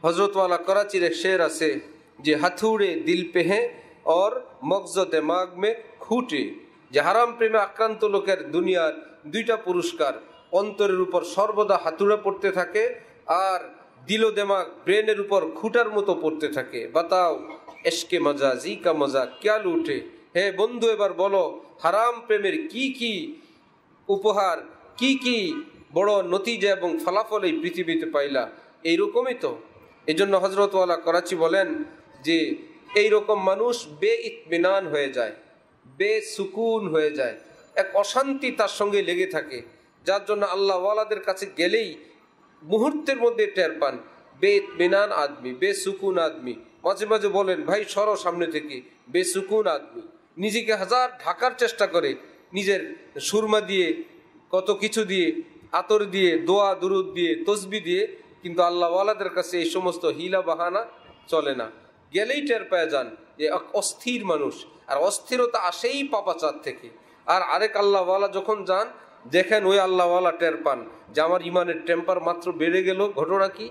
हजरत वाला कराचीर एक शेर आछे जे हाथुड़े दिल पे हैं और मगज दिमाग में खूटे। जे हाराम प्रेमे आक्रांत लोकेर दुनियार दुइटा पुरस्कार, অন্তরের উপর সর্বদা হাতুড়ে পড়তে থাকে আর দিল দিমাগ ব্রেনের উপর খুঁটার মতো পড়তে থাকে। বাতাও এশকে মজা জি কা মজা ক্যা লুটে। হে বন্ধু, এবার বলো হারাম প্রেমের কি কি উপহার, কি কি বড় নতিজা এবং ফলাফল এই পৃথিবীতে পাইলা। এইরকমই তো। এই জন্য হজরত ওয়ালা করাচি বলেন যে এইরকম মানুষ বেইতমিনান হয়ে যায়, বেসুকুন হয়ে যায়, এক অশান্তি তার সঙ্গে লেগে থাকে, যার জন্য আল্লাহ ওয়ালাদের কাছে গেলেই মুহূর্তের মধ্যে টের পান বেইতমিনান আদমি, বেসুকুন আদমি। মাঝে মাঝে বলেন ভাই সরো সামনে থেকে, বেসুকুন আদমি। নিজেকে হাজার ঢাকার চেষ্টা করে, নিজের সুরমা দিয়ে, কত কিছু দিয়ে, আতর দিয়ে, দোয়া দুরুদ দিয়ে, তসবি দিয়ে, কিন্তু আল্লাহ ওয়ালাদের কাছে এই সমস্ত হিলা বাহানা চলে না। গেলেই টের পেয়ে যান যে অস্থির মানুষ, আর অস্থিরতা আসেই পাপাচার থেকে। আর আরেক আল্লাহওয়ালা যখন যান দেখেন ওই আল্লাহওয়ালা টের পান যে আমার ইমানের টেম্পার মাত্র বেড়ে গেল। ঘটনা কি?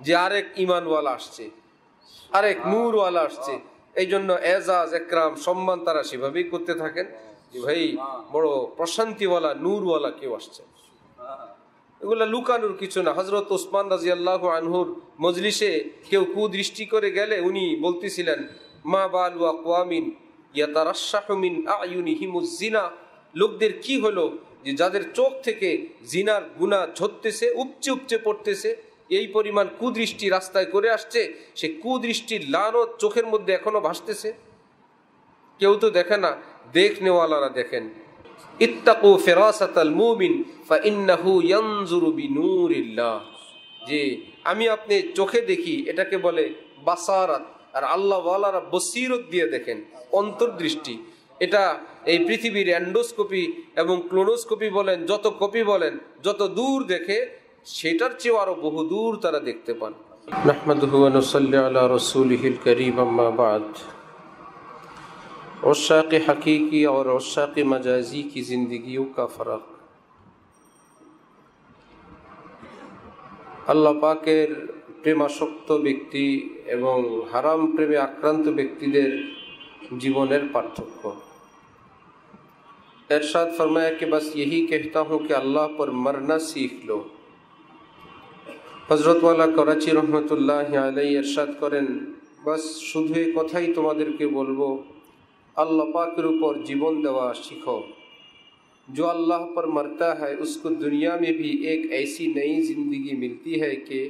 যে আরেক ইমানওয়ালা আসছে, আরেক নূরওয়ালা আসছে। এই জন্য এজাজ একরাম সম্মান তারা সেভাবেই করতে থাকেন যে ভাই বড় প্রশান্তিওয়ালা নূরওয়ালা কেউ আসছে। এগুলা লুকানোর কিছু না। হজরত ওসমান রাদিয়াল্লাহু আনহুর মজলিসে কেউ কুদৃষ্টি করে গেলে উনি বলতেছিলেন মা বালু আকওয়ামিন ইয়াতারাশাহু মিন আয়ুনিহিমুজ জিনা। লোকদের কি হলো যে যাদের চোখ থেকে জিনার গুনাহ ঝরতেছে, উপচে উপচে পড়তেছে, এই পরিমাণ কুদৃষ্টি রাস্তায় করে আসছে, সে কুদৃষ্টির লানত চোখের মধ্যে এখনো ভাসতেছে। কেউ তো দেখে না, দেখনেওয়ালারা দেখেন। ইত্তাকু ফিরাসাতাল মুমিন ফাইন্নাহু ইয়ানজুরু বিনূরিল্লাহ। যে আমি আপনি চোখে দেখি এটাকে বলে বাসারাত, আর আল্লাহ ওয়ালারা বসিরত দিয়ে দেখেন, অন্তর্দৃষ্টি। এটা এই পৃথিবীর এন্ডোস্কোপি এবং ক্লোনোস্কোপি বলেন, যত কপি বলেন, যত দূর দেখে সেটার চেয়েও আরো বহু দূর তারা দেখতে পান। নাহমাদুহু ওয়া নুসাল্লি আলা রাসূলিহিল কারীম, আম্মা বা'দ। उशाक़ हकीकी और उशाक़ मजाजी की ज़िंदगियों का फ़र्क। আল্লাহ পাকের প্রেমাসক্ত ব্যক্তি এবং হারাম প্রেমে আক্রান্ত ব্যক্তিদের জীবনের পার্থক্য। इरशाद फरमाया कि बस यही कहता हूँ कि अल्लाह पर मरना सीख लो। हज़रत वाला कराची रहमतुल्लाहि अलैहि इरशाद करें बस शुद्ध कथाई तुम्हादेरके बोलबो, अल्लाह पाकेर ऊपर जीवन देवा सीखो। जो अल्लाह पर मरता है उसको दुनिया में भी एक ऐसी नई ज़िंदगी मिलती है कि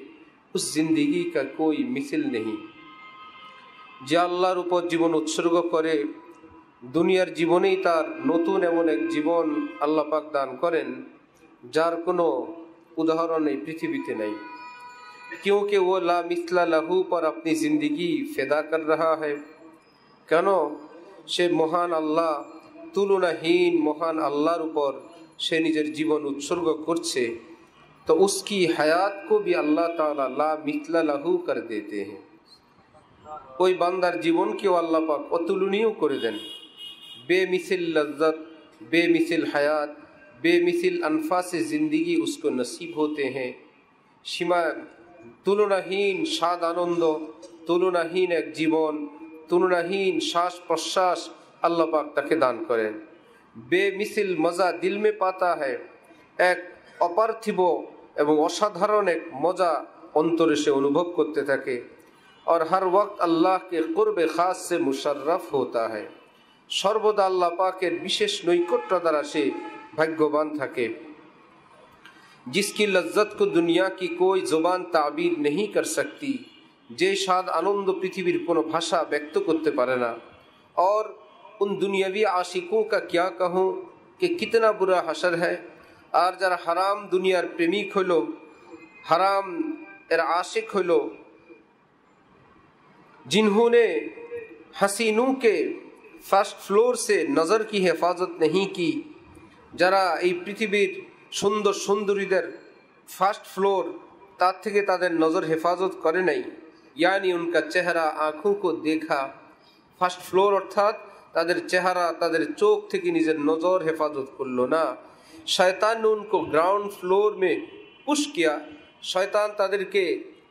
उस ज़िंदगी का कोई मिसल नहीं। जे अल्लाहर ऊपर जीवन उत्सर्ग करे दुनियार जीवनेई तार नतून एमन एक जीवन अल्लाह पाक दान करें जार कोनो उदाहरण এই পৃথিবীতে नहीं। क्योंकि वो ला मिसला लहू पर अपनी ज़िंदगी फ़िदा कर रहा है। क्यों से महान अल्लाह तुलनाहीन महान अल्लाहर ऊपर से निजेर जीवन उत्सर्ग करछे, तो उसकी हयात को भी अल्लाह ताला ला मिसला लहू कर देते हैं। कोई बांदार जीवन के अल्लाह पाक अतुलनीय करे देन। बेमिसिल लज्जत, बेमिसिल हयात, बेमिसिल अनफासे ज़िंदगी उसको नसीब होते हैं। सीमा तुलनाहीन स्वाद आनंद, तुलनाहीन एक जीवन, तुलनाहीन श्वास प्रश्वास अल्लाह पाक ताके दान करें। बेमिसिल मजा दिल में पाता है, एक अपार्थिव एवं असाधारण एक मजा अंतरे से अनुभव करते थके और हर वक्त अल्लाह के कुर्ब खास से मुशर्रफ होता है। सर्वदा अल्लाह पाकेर विशेष नैकट्य द्वारा से भाग्यवान थके। जिसकी लज्जत को दुनिया की कोई जुबान ताबीर नहीं कर सकती, जे शाद आनंद पृथ्वीर कोनो भाषा व्यक्त करते पारे ना। और उन दुनियावी आशिकों का क्या कहूँ कि कितना बुरा हशर है। और जरा हराम दुनियार प्रेमिक हलो, हराम एर आशिक हलो, जिन्होंने हसीनों के फर्स्ट फ्लोर से नज़र की हिफाजत नहीं की, जरा ये पृथ्वीर सुंदर सुंदरीदेर फार्स्ट फ्लोर तार थेके तादेर नज़र हिफाजत करे नहीं, यानी उनका चेहरा आँखों को देखा। फार्स्ट फ्लोर अर्थात तादेर चेहरा तादेर चोख थेके निजेर नज़र हिफाजत करलो ना। शैतान ने उनको ग्राउंड फ्लोर में पुश किया, শয়তান তাদেরকে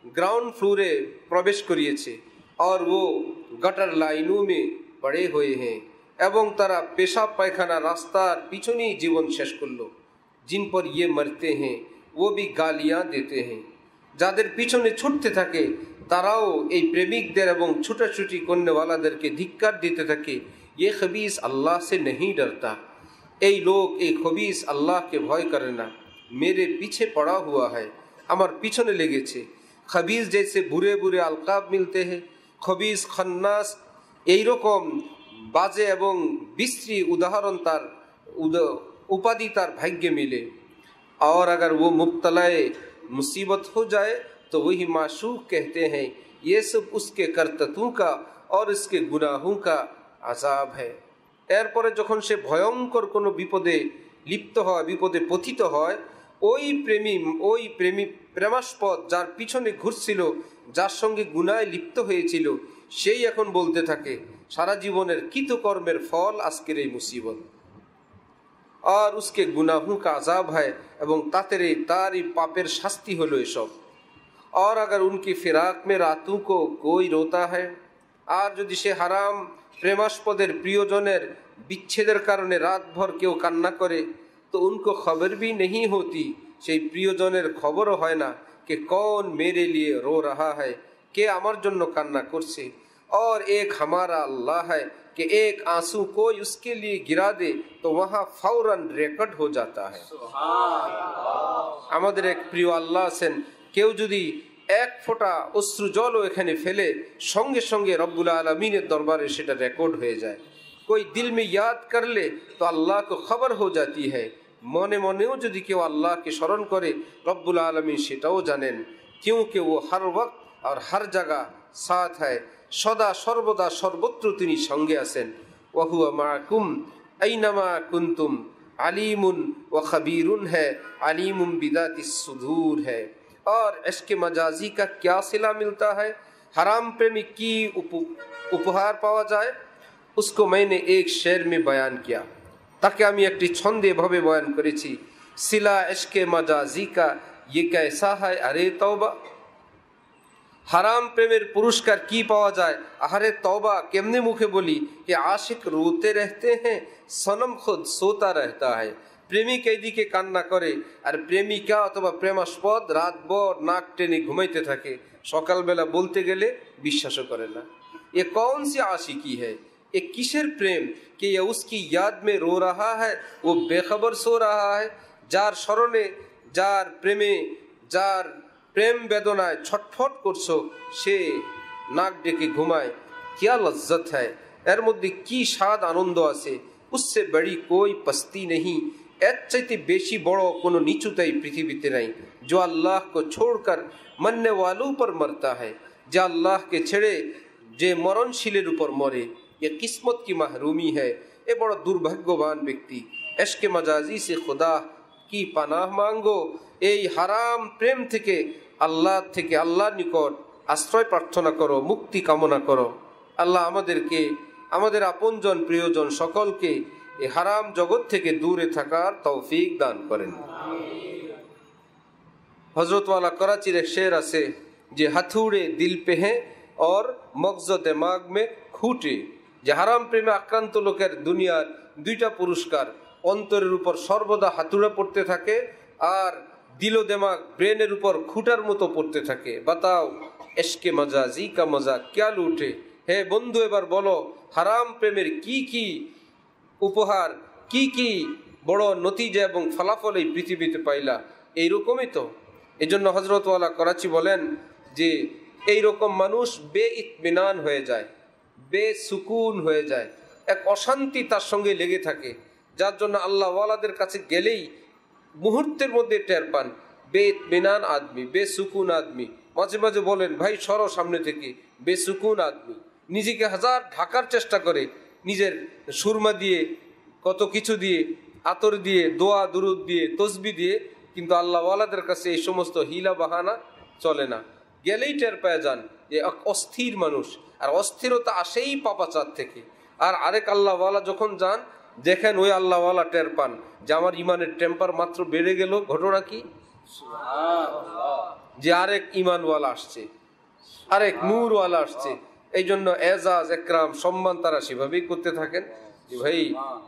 ग्राउंड फ्लोरे प्रवेश करिए और वो गटर लाइनों में पड़े हुए हैं एवं तारा पेशाब पायखाना रास्तार पिछने जीवन शेष करलो जिन पर ये मरते हैं वो भी गालियां देते हैं যাদের পিছনে ছুটতে থাকে তারাও এই প্রেমিকদের এবং ছুটাছুটি করনেওয়ালাদেরকে ধিক্কার দিতে থাকে ये खबीस अल्लाह से नहीं डरता এই লোক এই খবিস আল্লাহকে ভয় করে না मेरे पीछे पड़ा हुआ है আমার পিছনে লেগেছে खबीस जैसे बुरे बुरे अलकाब मिलते हैं खबीस खन्नास এই রকম বাজে এবং বিশ্রী উদাহরণ তার उपाधि तार भाग्य मिले और अगर वो मुब्तलाए मुसीबत हो जाए तो वही माशूक कहते हैं ये सब उसके करतूतों का और इसके गुनाहों का আযাব है এরপরে যখন সে ভয়ঙ্কর কোনো বিপদে লিপ্ত হয় বিপদে পতিত হয় ওই প্রেমী প্রেমাস্পদ যার পিছনে ঘুরছিল যার সঙ্গে গুনাহে লিপ্ত হয়েছিল সেই এখন বলতে থাকে সারা জীবনের কৃতকর্মের ফল আজকের এই মুসিবত और उसके गुनाहों का अजाब है एवं तारी पापेर शास्ति हलो ये सब और अगर उनकी फिराक में रातों को कोई रोता है और यदि से हराम प्रेमास्पदेर प्रियजनेर विच्छेदेर कारणे रात भर केउ कान्ना करे तो उनको खबर भी नहीं होती से प्रियजनेर खबरों है ना कि कौन मेरे लिए रो रहा है के आमार जन्य कान्ना करछे और एक हमारा अल्लाह है कि एक आंसू कोई उसके लिए गिरा दे तो वहाँ फौरन रेकर्ड हो जाता है আমাদের এক প্রিয় আল্লাহ আছেন কেউ যদি এক ফোঁটা অশ্রু জলও এখানে ফেলে সঙ্গে সঙ্গে রব্বুল আলামিনের দরবারে সেটা রেকর্ড হয়ে যায় कोई दिल में याद कर ले तो अल्लाह को खबर हो जाती है मने मनेও যদি কেউ আল্লাহকে স্মরণ করে রব্বুল আলামিন সেটাও জানেন क्योंकि वो हर वक्त और हर जगह साथ है सदा सर्वदा सर्वत्र तिनी संगे आছেন वहुवा माकुम ऐनामा कुंतुम अलीमुन व खबीरुन है अलीमुम बिदातिस सुदूर है और इसके मजाजी का क्या सिला मिलता है हराम प्रेमी की उपहार पावा जाए उसको मैंने एक शेर में बयान किया ताकि আমি একটি ছন্দে ভাবে বয়ান করেছি सिला इश्क मजाजी का ये कैसा है अरे तौबा हराम प्रेमेर पुरस्कार की पावा जाए अरे तौबा केमने मुखे बोली कि आशिक रोते रहते हैं सनम खुद सोता रहता है प्रेमिक एदिके कान्ना करे और प्रेमिका अथवा प्रेमास्पद रात भर नाक टेने घुमाइते थाके सकाल बेला बोलते गेले विश्वासो करे ना ये कौन सी आशिकी है ये किसेर प्रेम कि ये उसकी याद में रो रहा है वो बेखबर सो रहा है जार शरणे जार प्रेमे जार प्रेम बेदनाय छटफट करछो से नाक डेके घुमाय क्या लज्जत है एर मध्य की स्वाद आनंद आछे उससे बड़ी कोई पस्ती नहीं एर चाइते बेशी बड़ो कोनो नीचुताई पृथ्वीते नहीं जो अल्लाह को छोड़कर मरने वालों पर मरता है जो अल्लाह के छेड़े जे मरणशीलेर ऊपर मरे ये किस्मत की महरूमी है ये बड़ा दुर्भाग्यवान व्यक्ति इश्क मजाजी से खुदा की पनाह मांगो এই হারাম প্রেম থেকে আল্লাহর নিকট আশ্রয় প্রার্থনা করো মুক্তি কামনা করো আল্লাহ আমাদেরকে আমাদের আপনজন প্রিয়জন সকলকে এই হারাম জগৎ থেকে দূরে থাকার তৌফিক দান করেন হযরত ওয়ালা कराचीर एक शेर আছে যে হাথুড়ে দিল पे हैं और मगज दिमाग में खूटे যে হারাম প্রেমে আক্রান্ত লোকের দুনিয়ার দুইটা পুরস্কার অন্তরের উপর সর্বদা হাতুড়ে পড়তে থাকে আর दिलो दिमाग ब्रेनर ऊपर खूटार मतो पड़ते थाके बताओ इश्के मजाजी का मजा क्या लूटे हे बंधु एबार बोलो हराम प्रेमेर की उपहार की बड़ो नतीजा एवं फलाफल এই পৃথিবীতে পাইলা এই রকমই তো এজন্য হযরত ওয়ালা कराची বলেন যে এই রকম মানুষ বেইতমিনান হয়ে যায় বেসুকুন হয়ে যায় এক অশান্তি তার সঙ্গে লেগে থাকে যার জন্য আল্লাহ ওয়ালাদের কাছে গেলেই मुहूर्तेर मध्य टेर पान बेइतमिनान आदमी बेसुकुन आदमी माझे माझे बोलें भाई सरो सामने थेके बेसुकुन आदमी निजेके हजार ढाकार चेष्टा करे निजेर सुरमा दिए कत किछु दिए आतर दिए दोया दुरूद दिए तस्बी दिए किन्तु आल्लाह वालादेर काछे एई समस्त हिला बाहाना चले ना गेलेई टेर पाया जान जे अस्थिर मानुष और अस्थिरता आसेई पापाचार थेके और आरेक आल्लाह वाला जखन जान देखें ওই আল্লাহওয়ালা টের পান যে আমার ইমানের টেম্পার মাত্র বেড়ে গেল ঘটনা কি সুবহানাল্লাহ যে আরেক ইমানওয়ালা আসছে, আরেক নূরওয়ালা আসছে। এই জন্য এজাজ একরাম সম্মান তারা সেভাবেই করতে থাকেন যে ভাই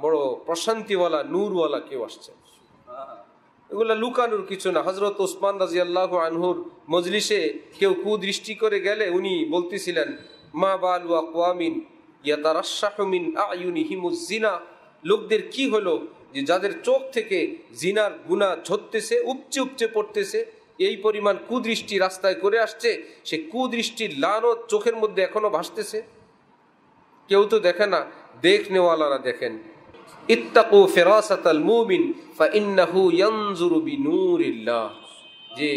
বড় প্রশান্তিওয়ালা নূরওয়ালা কেউ আসছে। এগুলা লুকানোর কিছু না। হযরত ওসমান রাদিয়াল্লাহু আনহুর মজলিসে কেউ কুদৃষ্টি করে গেলে উনি বলতেছিলেন, মা বালু আকওয়ামিন ইয়াতারাশাহু মিন আয়ুনিহিমুজ জিনা, লোকদের কি হলো যে যাদের চোখ থেকে জিনার গুনাহ ঝরতেছে, উপচে উপচে পড়তেছে, এই পরিমাণ কুদৃষ্টি রাস্তায় করে আসছে, সে কুদৃষ্টির লানত চোখের মধ্যে এখনো ভাসতেছে। কেউ তো দেখে না, দেখনেওয়ালারা দেখেন। ইত্তাকু ফিরাসাতাল মুমিন ফাইন্নাহু ইয়ানজুরু বিনূরিল্লাহ, যে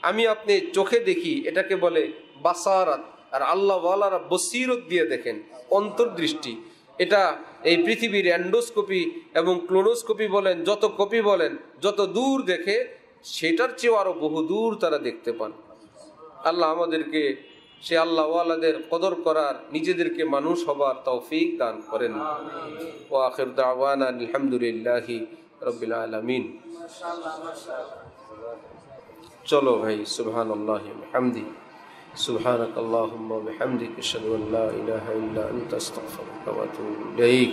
আমি আপনি চোখে দেখি এটাকে বলে বাসারাত, আর আল্লাহ ওয়ালারা বসিরত দিয়ে দেখেন, অন্তর্দৃষ্টি। এটা এই পৃথিবীর এন্ডোস্কোপি এবং ক্লোনোস্কোপি বলেন, যত কপি বলেন, যত দূর দেখে সেটার চেয়েও আরো বহু দূর তারা দেখতে পান। আল্লাহ আমাদেরকে সে আল্লাহ ওয়ালাদের কদর করার, নিজেদেরকে মানুষ হবার তৌফিক দান করেন। ওয়া আখির দাওয়ানা আলহামদুলিল্লাহি রাব্বিল আলামিন। চলো ভাই, সুবহানাল্লাহি ওয়া বিহামদিহি, সুবহানাকাল্লাহুম্মা ওয়া বিহামদিকা আশহাদু আল্লা ইলাহা ইল্লা আনতা আস্তাগফিরুকা ওয়া আতুবু ইলাইক।